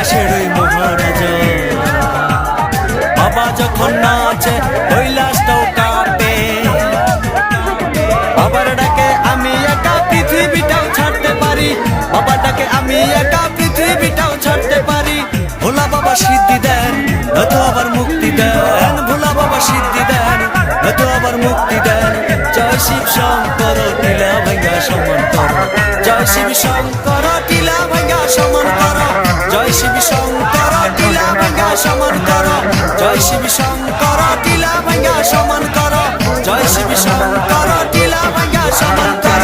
কৈলাসের ওই মহারাজা। বাবা যখন নাচে কৈলাসটাও কাঁপে, বাবার ডাকে আমি একা পৃথিবীটাও ছাড়তে পারি, বাবার ডাকে আমি একা পৃথিবীটাও ছাড়তে পারি। ভোলা বাবা সিদ্ধি দেন, নয়তো আবার মুক্তি দেন, ভোলা বাবা সিদ্ধি দেন, নয়তো আবার মুক্তি দেন। জয় শিব শঙ্কর টিলা ভাঙ্গা সমান কর, জয় শিব শঙ্কর টিলা ভাঙ্গা সমান কর, জয় শিব শঙ্কর টিলা ভাঙ্গা সমান কর, জয় শিব শঙ্কর টিলা ভাঙ্গা সমান কর, জয় শিব শঙ্কর টিলা ভাঙ্গা সমান কর।